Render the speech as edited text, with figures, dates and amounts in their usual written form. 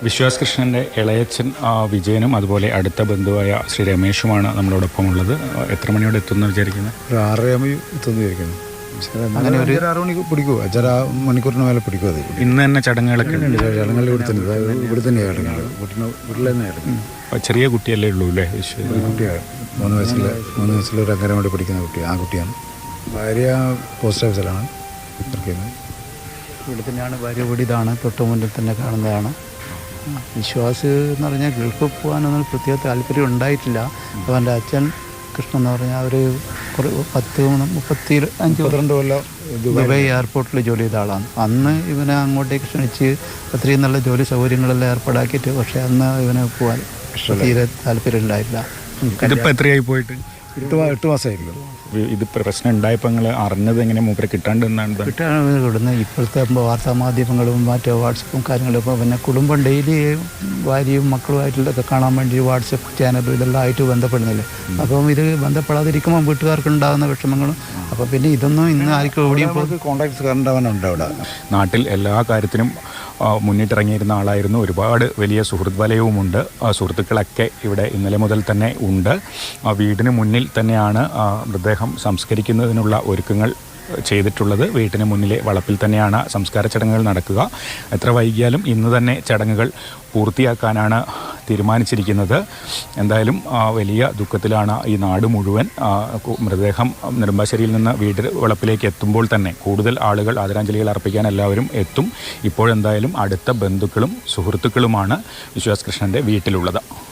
വിശ്വാസ് കൃഷ്ണൻ്റെ ഇളയച്ചൻ വിജയനും അതുപോലെ അടുത്ത ബന്ധുവായ ശ്രീ രമേഷുമാണ് നമ്മളോടൊപ്പം ഉള്ളത്. എത്ര മണിയോടെ എത്തുമെന്ന് വിചാരിക്കുന്നത്? ഒരു 6:30 എത്തുമെന്ന് വിചാരിക്കുന്നു. അങ്ങനെ ഒരു 6 മണിക്ക് പിടിക്കുമോ? 5.5 മണിക്കൂറിന് മേലെ പിടിക്കും. അത് ഇന്ന് തന്നെ ചടങ്ങുകളൊക്കെ ചടങ്ങുകൾ ഇവിടെ തന്നെയാണ് ചടങ്ങുകൾ. വീട്ടിൽ തന്നെയായിരുന്നു. ചെറിയ കുട്ടിയല്ലേ ഉള്ളൂ അല്ലേ? കുട്ടിയാണ് 3 വയസ്സിൽ ഒരു അംഗനവാടി പഠിക്കുന്ന കുട്ടി, ആ കുട്ടിയാണ്. ഭാര്യ പോസ്റ്റ് ഓഫീസിലാണ് വർക്ക് ചെയ്യുന്നത്. ഇവിടെ തന്നെയാണ് ഭാര്യ വീട്. ഇതാണ് തൊട്ട് മുന്നിൽ തന്നെ കാണുന്നതാണ്. വിശ്വാസ് എന്ന് പറഞ്ഞാൽ ഗൾഫിൽ പോകാനൊന്നും പ്രത്യേക താല്പര്യം ഉണ്ടായിട്ടില്ല. അവൻ്റെ അച്ഛൻ കൃഷ്ണൻ എന്ന് പറഞ്ഞാൽ ഒരു 32 കൊല്ലം ദുബായ് എയർപോർട്ടിൽ ജോലി ചെയ്ത ആളാണ്. അന്ന് ഇവനെ അങ്ങോട്ടേക്ക് ക്ഷണിച്ച് അത്രയും നല്ല ജോലി സൗകര്യങ്ങളെല്ലാം ഏർപ്പാടാക്കിയിട്ട്, പക്ഷേ അന്ന് ഇവന് പോകാൻ തീരെ താല്പര്യം ഉണ്ടായില്ല. ഇതിപ്പോൾ എത്രയായി പോയിട്ട്? 8 മാസമായിരിക്കും. ഇത് പ്രശ്നം ഉണ്ടായപ്പോൾ നിങ്ങൾ അറിഞ്ഞത് എങ്ങനെ? മൂപ്പരെ കിട്ടാണ്ട് കിട്ടുന്ന ഇപ്പോഴത്തെ വാർത്താ മാധ്യമങ്ങളും മറ്റേ വാട്സപ്പും കാര്യങ്ങളും. ഇപ്പോൾ പിന്നെ കുടുംബം ഡെയിലി ഭാര്യയും മക്കളുമായിട്ടുള്ളതൊക്കെ കാണാൻ വേണ്ടി വാട്സപ്പ് ചാനൽ ഇതെല്ലാം ആയിട്ട് ബന്ധപ്പെടുന്നില്ലേ. അപ്പം ഇത് ബന്ധപ്പെടാതിരിക്കുമ്പോൾ വീട്ടുകാർക്ക് ഉണ്ടാകുന്ന വിഷമങ്ങളും. അപ്പോൾ പിന്നെ ഇതൊന്നും ഇന്ന് ആർക്കും എവിടെയും കോൺടാക്ട്സ് കണ്ടവനുണ്ട് അവിടെ. നാട്ടിൽ എല്ലാ കാര്യത്തിനും മുന്നിട്ടിറങ്ങിയിരുന്ന ആളായിരുന്നു. ഒരുപാട് വലിയ സുഹൃത്ത് വലയവുമുണ്ട്. സുഹൃത്തുക്കളൊക്കെ ഇവിടെ ഇന്നലെ മുതൽ തന്നെ ഉണ്ട്. വീടിന് മുന്നിൽ തന്നെയാണ് മൃതദേഹം സംസ്കരിക്കുന്നതിനുള്ള ഒരുക്കങ്ങൾ ചെയ്തിട്ടുള്ളത്. വീട്ടിന് മുന്നിലെ വളപ്പിൽ തന്നെയാണ് സംസ്കാര ചടങ്ങുകൾ നടക്കുക. എത്ര വൈകിയാലും ഇന്ന് തന്നെ ചടങ്ങുകൾ പൂർത്തിയാക്കാനാണ് തീരുമാനിച്ചിരിക്കുന്നത്. എന്തായാലും വലിയ ദുഃഖത്തിലാണ് ഈ നാട് മുഴുവൻ. മൃതദേഹം നെടുമ്പാശ്ശേരിയിൽ നിന്ന് വീട് വളപ്പിലേക്ക് എത്തുമ്പോൾ തന്നെ കൂടുതൽ ആളുകൾ ആദരാഞ്ജലികൾ അർപ്പിക്കാൻ എല്ലാവരും എത്തും. ഇപ്പോഴെന്തായാലും അടുത്ത ബന്ധുക്കളും സുഹൃത്തുക്കളുമാണ് വിശ്വാസ് കൃഷ്ണൻ്റെ വീട്ടിലുള്ളത്.